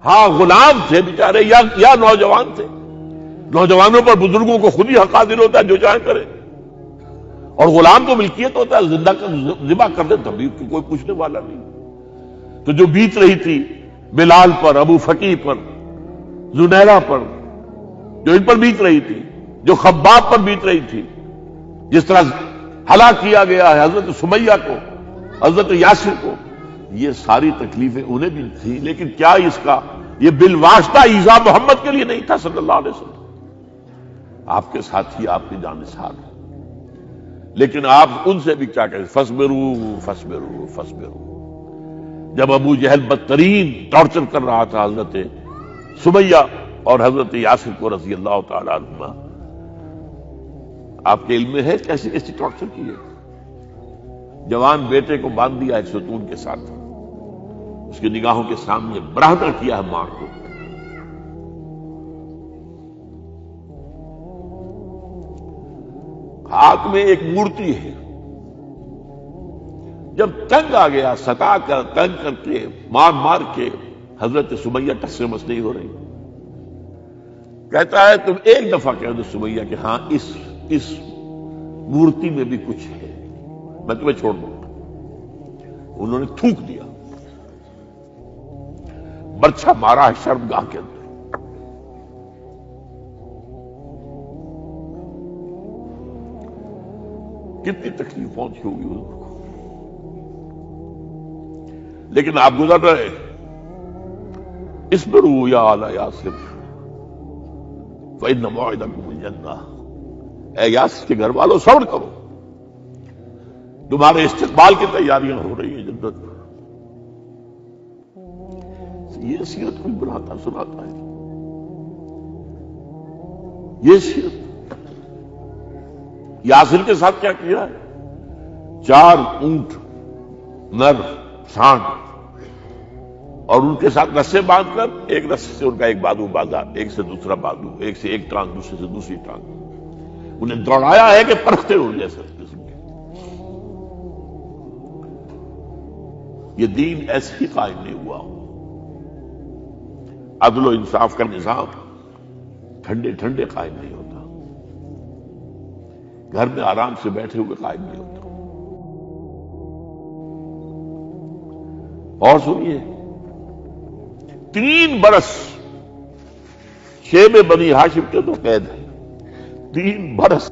ہاں غلام تھے بیچارے یا نوجوان تھے. نوجوانوں پر بزرگوں کو خود ہی حق حاصل ہوتا ہے جو چاہیں کرے. اور غلام تو ملکیت ہوتا ہے, زندہ ذبح کر دے تبھی کوئی پوچھنے والا نہیں. تو جو بیت رہی تھی بلال پر, ابو فقیہ پر, زنیرہ پر, جو ان پر بیت رہی تھی, جو خباب پر بیت رہی تھی, جس طرح ہلاک کیا گیا ہے حضرت سمیہ کو, حضرت یاسر کو, یہ ساری تکلیفیں انہیں بھی تھی. لیکن کیا اس کا یہ بالواسطہ عیسیٰ محمد کے لیے نہیں تھا صلی اللہ علیہ وسلم؟ آپ کے ساتھی آپ کی جانثار ہیں, لیکن آپ ان سے بھی کیا کہیں, فصبروا فصبروا فصبروا. جب ابو جہل بدترین ٹارچر کر رہا تھا حضرت سمیہ اور حضرت یاسر کو رضی اللہ تعالی عنہما, آپ کے علم میں ہے کیسی کیسی ٹارچر کی ہے. جوان بیٹے کو باندھ دیا ایک ستون کے ساتھ, اس کی نگاہوں کے سامنے برہنہ کیا ہے ماں کو. ہاتھ میں ایک مورتی ہے. جب تنگ آ گیا, ستا کر تنگ کر کے مار مار کے حضرت سمیہ ٹس سے مس نہیں ہو رہی. کہتا ہے تم ایک دفعہ کہہ دو سمیہ کہ ہاں اس مورتی میں بھی کچھ ہے, میں تمہیں چھوڑ دوں گا. انہوں نے تھوک دیا, برچھا مارا ہے شرمگاہ کے اندر. کتنی تکلیف پہنچی ہوگی حضور کو. لیکن آپ گزر رہے, اصبروا یا آل یاسر فإن موعدکم الجنہ. اے یاسر کے گھر والوں صبر کرو, تمہارے استقبال کی تیاریاں ہو رہی ہیں جنت. یہ سیرت کوئی بناتا سناتا ہے, یہ سیرت. یاسر کے ساتھ کیا کیا ہے, 4 اونٹ نر سانڈ, اور ان کے ساتھ رسے باندھ کر ایک رسے سے ان کا ایک بازو باندھا, ایک سے دوسرا بازو, ایک سے ایک ٹانگ, دوسرے سے دوسری ٹانگ. انہیں دوڑایا ہے کہ پرکھتے ہو جیسے قسم کے. یہ دین ایسے ہی قائم نہیں ہوا. عدل و انصاف کا نظام ٹھنڈے ٹھنڈے قائم نہیں ہوتا, گھر میں آرام سے بیٹھے ہوئے قائم نہیں ہوتا. اور سنیے, 3 برس شیب بنی ہاشم کے تو قید ہے, 3 برس.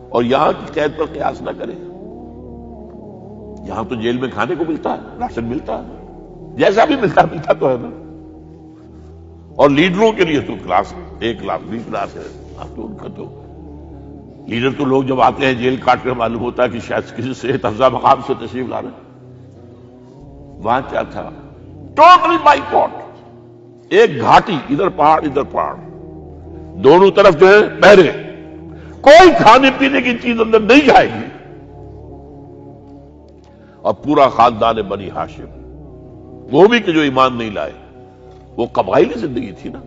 اور یہاں کی قید پر قیاس نہ کریں. یہاں تو جیل میں کھانے کو ملتا ہے, راشن ملتا ہے, جیسا بھی ملتا تو ہے نا. اور لیڈروں کے لیے تو کلاس 1 لاکھ 20 کلاس ہے. اب تو ان کا تو لیڈر تو لوگ جب آتے ہیں جیل کاٹ کر معلوم ہوتا ہے کہ شاید کسی صحت افزا مقام سے تشریف لا رہے ہیں. وہاں کیا تھا, ٹوٹلی بائیکاٹ. ایک گھاٹی, ادھر پہاڑ ادھر پہاڑ, دونوں طرف جو ہے پہرے, کوئی کھانے پینے کی چیز اندر نہیں جائے گی. اور پورا خاندان بنی ہاشم, وہ بھی کہ جو ایمان نہیں لائے, وہ قبائلی زندگی تھی نا.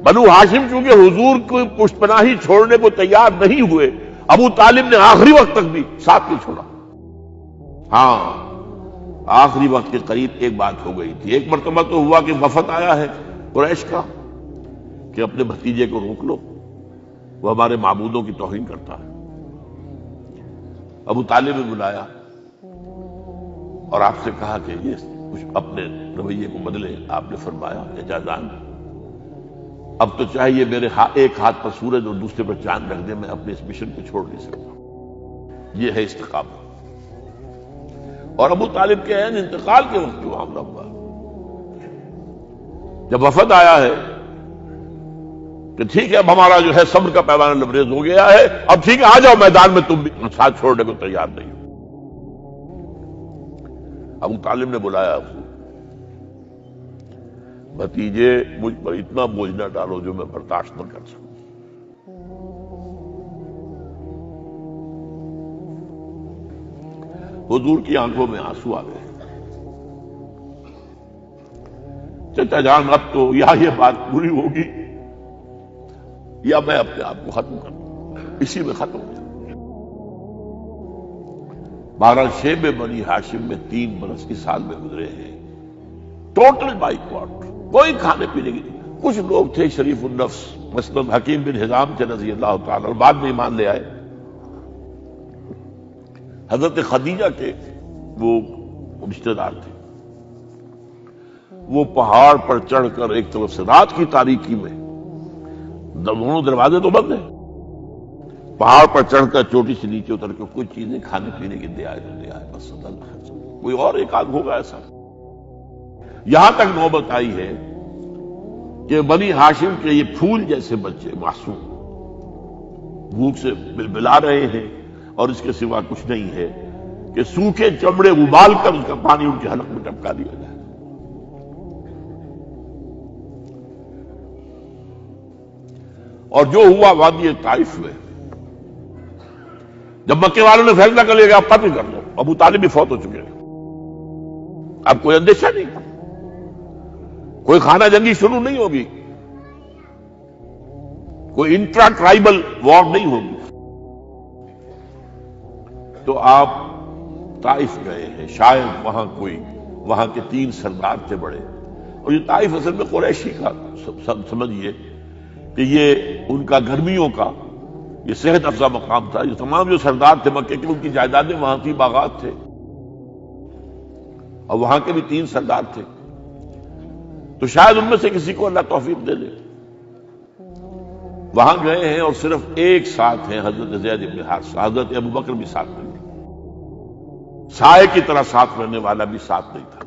بنو ہاشم چونکہ حضور کو پشت پناہی چھوڑنے کو تیار نہیں ہوئے, ابو طالب نے آخری وقت تک بھی ساتھ نہیں چھوڑا. ہاں, آخری وقت کے قریب ایک بات ہو گئی تھی. ایک مرتبہ تو ہوا کہ وفد آیا ہے قریش کا کہ اپنے بھتیجے کو روک لو, وہ ہمارے معبودوں کی توہین کرتا ہے. ابو طالب نے بلایا اور آپ سے کہا کہ یہ کچھ اپنے رویے کو بدلے. آپ نے فرمایا کہ جان, اب تو چاہیے میرے ایک ہاتھ پر سورج اور دوسرے پر چاند رکھ دے, میں اپنے اس مشن کو چھوڑ نہیں سکتا. یہ ہے استقامت. اور ابو طالب کے عین انتقال کے وقت جو معاملہ ہوا, جب وفد آیا ہے کہ ٹھیک ہے اب ہمارا جو ہے صبر کا پیمانہ لبریز ہو گیا ہے, اب ٹھیک ہے آ جاؤ میدان میں, تم بھی ساتھ چھوڑنے کو تیار نہیں. ابو طالب نے بلایا, بھتیجے مجھ پر اتنا بوجھ نہ ڈالو جو میں برداشت نہ کر سکوں. حضور کی آنکھوں میں آنسو آ گئے. چچا جان اب تو یا یہ بات پوری ہوگی یا میں اپنے آپ کو ختم کر دوں, اسی میں ختم ہو جاؤں. 12 شیب بنی ہاشم میں 3 برس اس سال میں گزرے ہیں. ٹوٹل بائیکاٹ، کوئی کھانے پینے کی نہیں۔ کچھ لوگ تھے شریف النفس، مثلا حکیم بن حزام تھے رضی اللہ تعالیٰ، اور بعد میں ایمان لے آئے۔ حضرت خدیجہ کے وہ رشتے دار تھے، وہ پہاڑ پر چڑھ کر ایک طرف سے رات کی تاریکی میں، دونوں دروازے تو بند ہیں، پہاڑ پر چڑھ کر چوٹی سے نیچے اتر کے کچھ چیزیں کھانے پینے کی دے آئے بس اللہ، کوئی اور ایک آدھ ہوگا ایسا۔ یہاں تک نوبت آئی ہے کہ بنی ہاشم کے یہ پھول جیسے بچے معصوم بھوک سے بلبلا رہے ہیں، اور اس کے سوا کچھ نہیں ہے کہ سوکھے چمڑے ابال کر اس کا پانی ان کے حلق میں ٹپکا دیا جائے۔ اور جو ہوا وادی طائف میں، جب مکے والوں نے فیصلہ کر لیا کہ آپ قتل کر دو، ابو طالب بھی فوت ہو چکے ہیں، اب کوئی اندیشہ نہیں، کوئی خانہ جنگی شروع نہیں ہوگی، کوئی انٹرا ٹرائبل وار نہیں ہوگی، تو آپ طائف گئے ہیں، شاید وہاں کے 3 سردار تھے بڑے، اور یہ طائف اصل میں قریشی کا سمجھیے کہ یہ ان کا گرمیوں کا یہ صحت افزا مقام تھا۔ یہ تمام جو سردار تھے مکے کے، ان کی جائیدادیں وہاں تھی، باغات تھے، اور وہاں کے بھی 3 سردار تھے، تو شاید ان میں سے کسی کو اللہ توفیق دے دے۔ وہاں گئے ہیں اور صرف ایک ساتھ ہیں، حضرت زید بن حارثہ، حضرت ابو بکر بھی ساتھ نہیں، سائے کی طرح ساتھ رہنے والا بھی ساتھ نہیں تھا۔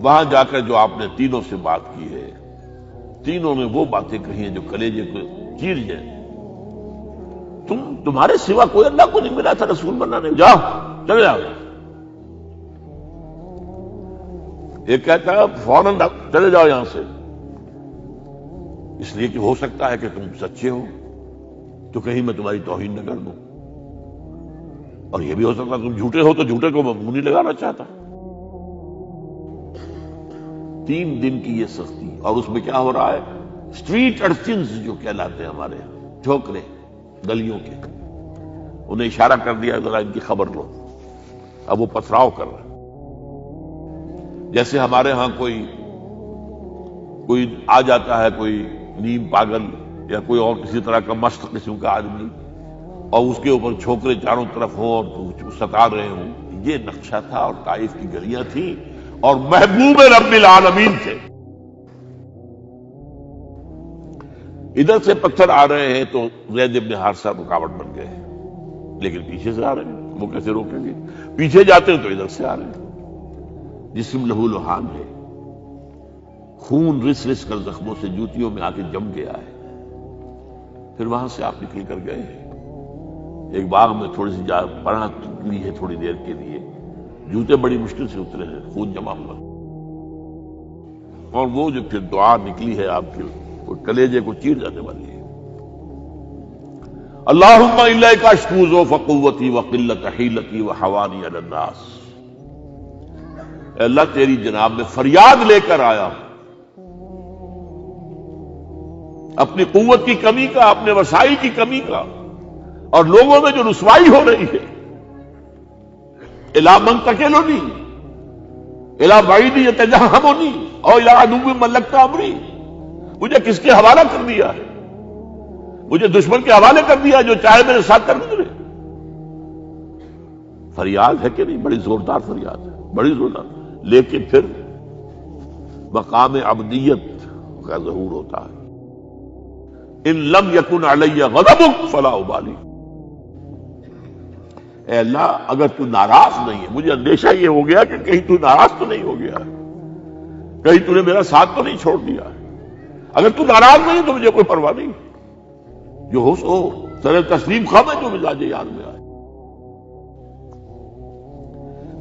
وہاں جا کر جو آپ نے تینوں سے بات کی ہے، تینوں نے وہ باتیں کہی ہیں جو کلیجے کو چیر جائیں۔ تمہارے سوا کوئی اللہ کو نہیں ملا تھا رسول بنانے، جاؤ چلے جاؤ۔ ایک کہتا ہے فوراً چلے جاؤ یہاں سے، اس لیے کہ ہو سکتا ہے کہ تم سچے ہو تو کہیں میں تمہاری توہین نہ کر دوں، اور یہ بھی ہو سکتا ہے تم جھوٹے ہو تو جھوٹے کو میں منہ نہیں لگانا چاہتا۔ 3 دن کی یہ سختی، اور اس میں کیا ہو رہا ہے، اسٹریٹ ارچنز جو کہلاتے ہیں ہمارے چھوکرے گلیوں کے، انہیں اشارہ کر دیا ذرا ان کی خبر لو، اب وہ پتھراؤ کر رہے ہیں۔ جیسے ہمارے ہاں کوئی آ جاتا ہے، کوئی نیم پاگل یا کوئی اور کسی طرح کا مست قسم کا آدمی، اور اس کے اوپر چھوکرے چاروں طرف ہوں اور ستا رہے ہوں، یہ نقشہ تھا، اور طائف کی گلیاں تھیں، اور محبوب رب العالمین تھے۔ ادھر سے پتھر آ رہے ہیں تو زید بن حارثہ رکاوٹ بن گئے ہیں، لیکن پیچھے سے آ رہے ہیں، وہ کیسے روکیں گے؟ پیچھے جاتے ہیں تو ادھر سے آ رہے ہیں۔ جسم لہو لہان ہے، خون رس رس کر زخموں سے جوتیوں میں آ کے جم گیا ہے۔ پھر وہاں سے آپ نکل کر گئے ہیں، ایک باغ میں تھوڑی سی پناہ لی ہے تھوڑی دیر کے لیے، جوتے بڑی مشکل سے اترے ہیں، خون جمع ہوا، اور وہ جو پھر دعا نکلی ہے آپ کے، وہ کلیجے کو چیر جانے والی ہے۔ اللہم الیک اشکو ضعف قوتی وقلت حیلتی وحوانی علی الناس، اے اللہ تیری جناب میں فریاد لے کر آیا ہوں، اپنی قوت کی کمی کا، اپنے وسائل کی کمی کا، اور لوگوں میں جو رسوائی ہو رہی ہے، الی من تکلنی الی بعید یتجہمنی اور الی عدو ملکت امری، مجھے کس کے حوالہ کر دیا ہے، مجھے دشمن کے حوالے کر دیا جو چاہے میرے ساتھ کر گزرے۔ فریاد ہے کہ نہیں؟ بڑی زوردار فریاد ہے، بڑی زوردار، لیکن پھر مقام عبدیت کا ظہور ہوتا ہے۔ ان لم یکن علی غضبک فلا ابالی، اے اللہ اگر تو ناراض نہیں ہے، مجھے اندیشہ یہ ہو گیا کہ کہیں تو ناراض تو نہیں ہو گیا ہے، کہیں تو نے میرا ساتھ تو نہیں چھوڑ دیا ہے۔ اگر تو ناراض نہیں تو مجھے کوئی پرواہ نہیں، جو ہو سو سر تسلیم خواہ میں جو مزاج یاد میں آئے۔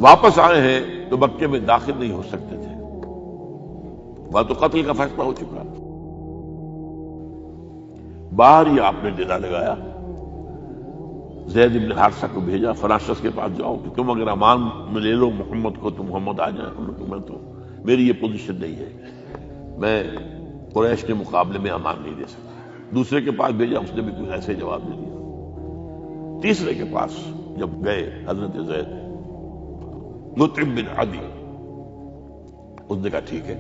واپس آئے ہیں تو مکے میں داخل نہیں ہو سکتے تھے، وہاں تو قتل کا فیصلہ ہو چکا، باہر ہی آپ نے ڈیرا لگایا، زید بن حارثہ کو بھیجا، فلاں شخص کے پاس جاؤ کہ تم اگر امان میں لے لو محمد کو تو محمد آ جائیں، میں تو میری یہ پوزیشن نہیں ہے، میں قریش کے مقابلے میں امان نہیں دے سکتا۔ دوسرے کے پاس بھیجا، اس نے بھی کچھ ایسے جواب دے دیا۔ تیسرے کے پاس جب گئے حضرت زید، مطعم بن عدی، اس نے کہا ٹھیک ہے،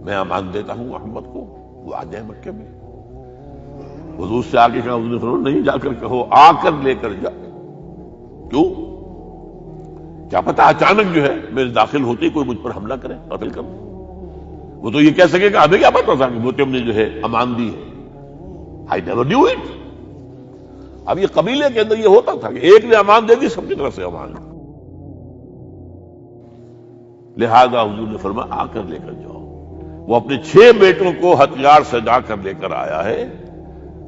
میں امان دیتا ہوں محمد کو، وہ آ جائے مکے میں۔ حضور سے آگے کہا، حضور نے فرمایا نہیں جا کر کہو، آ کر لے کر جا۔ کیوں؟ کیا پتا اچانک جو ہے میرے داخل ہوتے ہی کوئی مجھ پر حملہ کرے، قتل کر دے۔ وہ تو یہ کہہ سکے کہ ہمیں کیا پتا تھا کہ مطعم نے جو ہے امان دی ہے، I never knew it۔ اب یہ قبیلے کے اندر یہ ہوتا تھا کہ ایک نے امان دے دی، سب کی طرف سے امان۔ لہذا حضور نے فرمایا آ کر لے کر جاؤ۔ وہ اپنے 6 بیٹوں کو ہتھیار سجا کر لے کر آیا ہے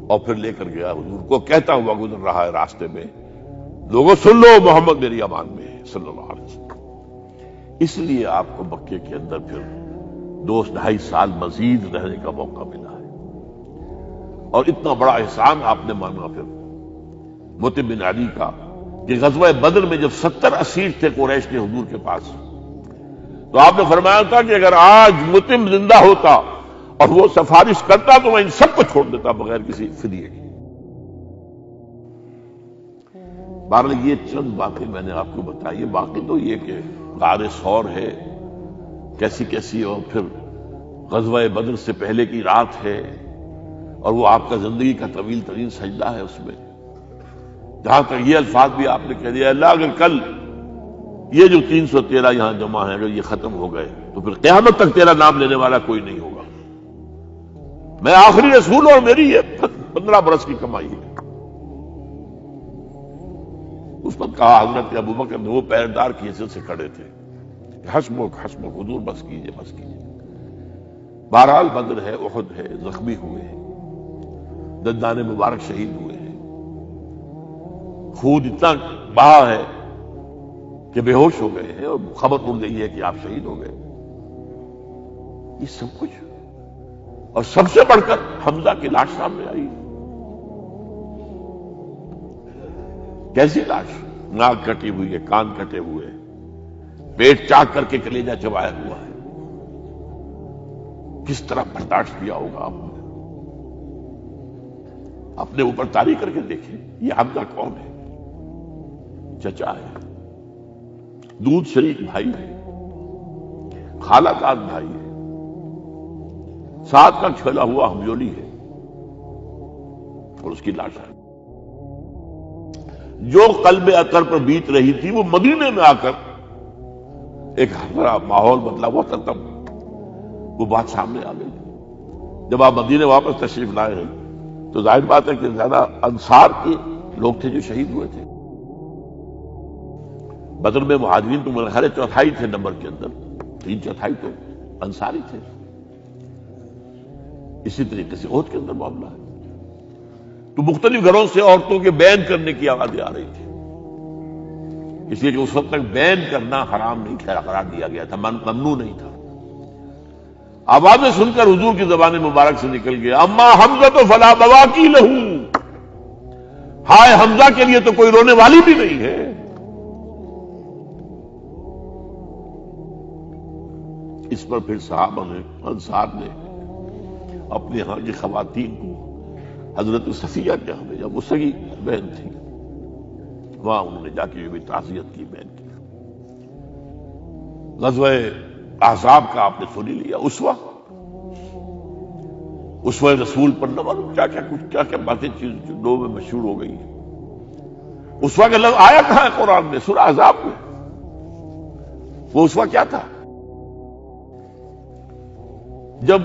اور پھر لے کر گیا حضور کو، کہتا ہوا گزر رہا ہے راستے میں، لوگوں سن لو محمد میری امان میں ہے صلی اللہ علیہ وسلم۔ اس لیے آپ کو مکے کے اندر پھر 2-2.5 سال مزید رہنے کا موقع ملا ہے، اور اتنا بڑا احسان آپ نے مانا پھر مطعم بن عدی کا کہ غزوہ بدر میں جب 70 اسیر تھے قریش کے حضور کے پاس، تو آپ نے فرمایا تھا کہ اگر آج مطعم زندہ ہوتا اور وہ سفارش کرتا تو میں ان سب کو چھوڑ دیتا بغیر کسی فدیے کے۔ بہرحال یہ چند باتیں میں نے آپ کو بتائی، باقی تو یہ کہ غار ثور ہے کیسی کیسی، اور پھر غزوہ بدر سے پہلے کی رات ہے، اور وہ آپ کا زندگی کا طویل ترین سجدہ ہے اس میں، جہاں تک یہ الفاظ بھی آپ نے کہہ دیا اللہ اگر کل یہ جو 313 یہاں جمع ہیں اگر یہ ختم ہو گئے تو پھر قیامت تک تیرا نام لینے والا کوئی نہیں ہوگا، میں آخری رسول اور میری یہ 15 برس کی کمائی ہے۔ اس وقت کہا حضرت ابوبکر نے، وہ پہردار کی حیثیت سے کھڑے تھے، حسبک حسبک حضور بس کیجئے بس کیجئے۔ بہرحال بدر ہے، احد ہے، زخمی ہوئے ہیں، دندان مبارک شہید ہوئے ہیں، خون اتنا بہا ہے کہ بے ہوش ہو گئے ہیں، اور خبر اڑ گئی ہے کہ آپ شہید ہو گئے۔ یہ سب کچھ، اور سب سے بڑھ کر حمزہ کی لاش سامنے آئی۔ کیسی لاش؟ ناک کٹی ہوئی ہے، کان کٹے ہوئے ہیں، پیٹ چاک کر کے کلیجہ چبایا ہوا ہے۔ کس طرح برداشت کیا ہوگا آپ نے؟ اپنے اوپر تاریخ کر کے دیکھیں، یہ حمزہ کون ہے؟ چچا ہے، دودھ شریک بھائی ہے، خالہ داد بھائی ہے، ساتھ کا کھلا ہوا ہمجولی ہے، اور اس کی لاش ہے۔ جو قلب اطہر پر بیت رہی تھی وہ مدینے میں آ کر ایک ہمارا ماحول بدلا ہوا تھا، تب وہ بات سامنے آ گئی۔ جب آپ مدینے واپس تشریف لائے ہیں تو ظاہر بات ہے کہ زیادہ انصار کے لوگ تھے جو شہید ہوئے تھے۔ بدر میں مہاجرین تو میرے خیال 1/4 تھے نمبر کے اندر، 3/4 تو انصاری تھے۔ اسی طریقے سے احد کے اندر معاملہ ہے، تو مختلف گھروں سے عورتوں کے بین کرنے کی آوازیں آ رہی تھی، اس لیے کہ اس وقت تک بین کرنا حرام نہیں قرار دیا گیا تھا، ممنوع نہیں تھا۔ آوازیں سن کر حضور کی زبان مبارک سے نکل گیا اما حمزہ تو فلا بواکی لہو، ہائے حمزہ کے لیے تو کوئی رونے والی بھی نہیں ہے۔ اس پر پھر صحابہ نے، انصار نے اپنے ہاں کی خواتین کو حضرت صفیہ کے ہاں بھیجا، وہ سگی بہن تھی، وہاں انہوں نے جا کے بھی تعزیت کی بہن کی۔ غزوہ احزاب کا آپ نے سنی لیا، اسوہ رسول پر نہ معلوم کیا کیا باتیں چیز لوگوں میں مشہور ہو گئی ہیں۔ اسوہ کا لفظ آیا کہاں ہے قرآن میں؟ سورہ احزاب میں۔ وہ اسوہ کیا تھا؟ جب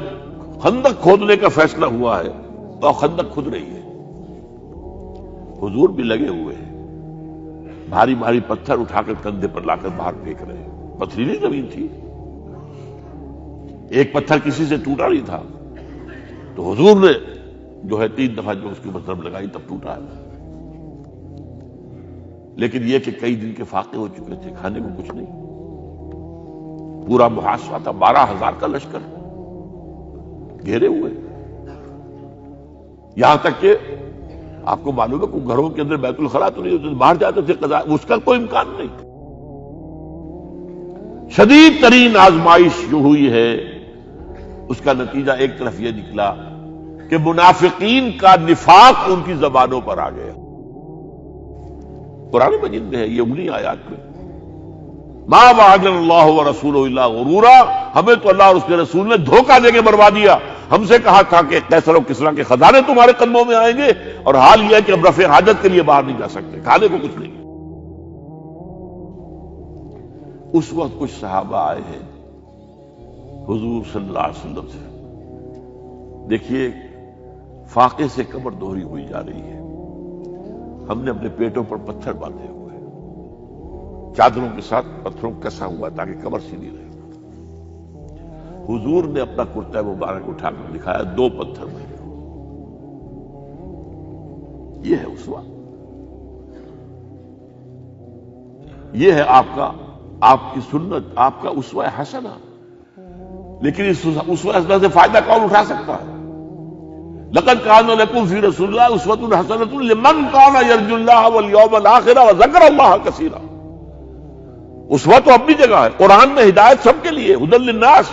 خندق کھودنے کا فیصلہ ہوا ہے تو خندق کھود رہی ہے، حضور بھی لگے ہوئے ہیں، بھاری بھاری پتھر اٹھا کر کندھے پر لا کر باہر پھینک رہے ہیں، پتھریلی زمین تھی، ایک پتھر کسی سے ٹوٹا نہیں تھا، تو حضور نے جو ہے 3 دفعہ جو اس کی مطلب لگائی تب ٹوٹا ہے۔ لیکن یہ کہ کئی دن کے فاقے ہو چکے تھے، کھانے کو کچھ نہیں، پورا محاصرہ تھا، 12,000 کا لشکر گھیرے ہوئے، یہاں تک کہ آپ کو معلوم ہے کہ گھروں کے اندر بیت الخلا تو نہیں ہوتے، باہر جاتے تھے قضاء، اس کا کوئی امکان نہیں۔ شدید ترین آزمائش جو ہوئی ہے اس کا نتیجہ ایک طرف یہ نکلا کہ منافقین کا نفاق ان کی زبانوں پر آ گیا۔ قرآن مجید میں ہے یہ 19 آیات میں، ما وعدنا اللہ ورسولہ الا غرورا، ہمیں تو اللہ اور اس کے رسول نے دھوکہ دے کے مروا دیا۔ ہم سے کہا تھا کہ قیصر و کسریٰ کے خزانے تمہارے قدموں میں آئیں گے، اور حال یہ ہے کہ اب رفع حاجت کے لیے باہر نہیں جا سکتے، کھانے کو کچھ نہیں۔ اس وقت کچھ صحابہ آئے ہیں حضور صلی اللہ علیہ وسلم سے، دیکھیے فاقے سے قبر دوہری ہوئی جا رہی ہے، ہم نے اپنے پیٹوں پر پتھر باندھے ہوئے، چادروں کے ساتھ پتھروں کو کسا ہوا تاکہ قبر سیدھی رہے۔ حضور نے اپنا کرتا مبارک اٹھا کر دکھایا، 2 پتھر میں، یہ ہے اسوہ، یہ ہے آپ کی سنت، آپ کا اسوہ حسنہ۔ لیکن اس اسوہ حسنہ سے فائدہ کون اٹھا سکتا ہے؟ لقد کان لکم فی رسول اللہ اسوۃ حسنۃ لمن کان یرجو اللہ والیوم الآخر وذکر اللہ کثیرا۔ اسوہ تو اپنی جگہ ہے، قرآن میں ہدایت سب کے لیے، ھدی للناس،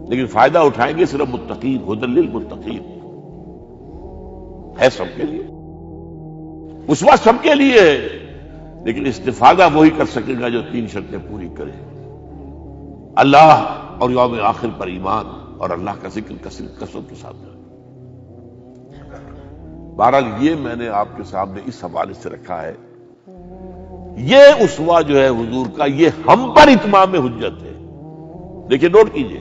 لیکن فائدہ اٹھائیں گے صرف متقین، ھدی للمتقین، ہے سب کے لیے، اسوہ سب کے لیے ہے، لیکن استفادہ وہی کر سکے گا جو 3 شرطیں پوری کرے: اللہ اور یوم آخر پر ایمان، اور اللہ کا ذکر کثرت کے ساتھ۔ بہرحال یہ میں نے آپ کے سامنے اس حوالے سے رکھا ہے، یہ اسوہ جو ہے حضور کا، یہ ہم پر اتمام حجت ہے۔ دیکھیے نوٹ کیجئے،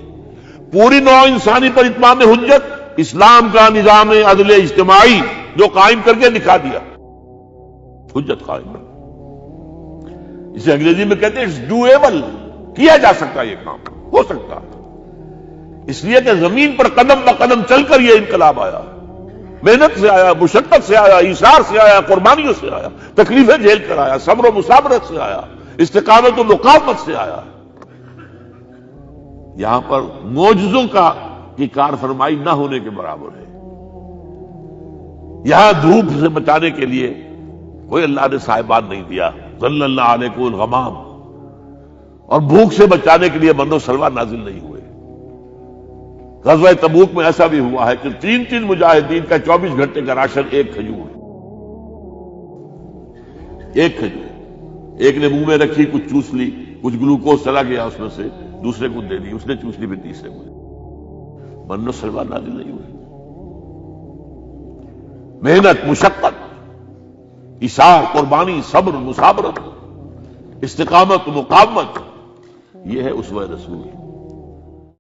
پوری نوع انسانی پر اتمام حجت، اسلام کا نظام عدل اجتماعی جو قائم کر کے دکھا دیا، حجت قائم ہے، اسے انگریزی میں کہتے ہیں اٹس ڈویبل، کیا جا سکتا ہے، یہ کام ہو سکتا ہے، اس لیے کہ زمین پر قدم بہ قدم چل کر یہ انقلاب آیا، محنت سے آیا، مشقت سے آیا، ایثار سے آیا، قربانیوں سے آیا، تکلیفیں جھیل کر آیا، صبر و مصابرت سے آیا، استقامت و مقاومت سے آیا۔ یہاں پر معجزوں کی کار فرمائی نہ ہونے کے برابر ہے۔ یہاں دھوپ سے بچانے کے لیے کوئی اللہ نے صاحبان نہیں دیا، ظل اللہ علیکم الغمام، اور بھوک سے بچانے کے لیے من و سلوہ نازل نہیں ہوئے۔ غزوہ تبوک میں ایسا بھی ہوا ہے کہ 3 مجاہدین کا 24 گھنٹے کا راشن ایک کھجور، ایک نے منہ میں رکھی، کچھ چوس لی، کچھ گلوکوز چلا گیا اس میں سے، دوسرے کو دے دی، اس نے چوس لی، پھر تیسرے کو، من و سلوہ نازل نہیں ہوئے۔ محنت، مشقت، ایثار، قربانی، صبر، مصابرت، استقامت، مقاومت، یہ ہے اسوہ رسول۔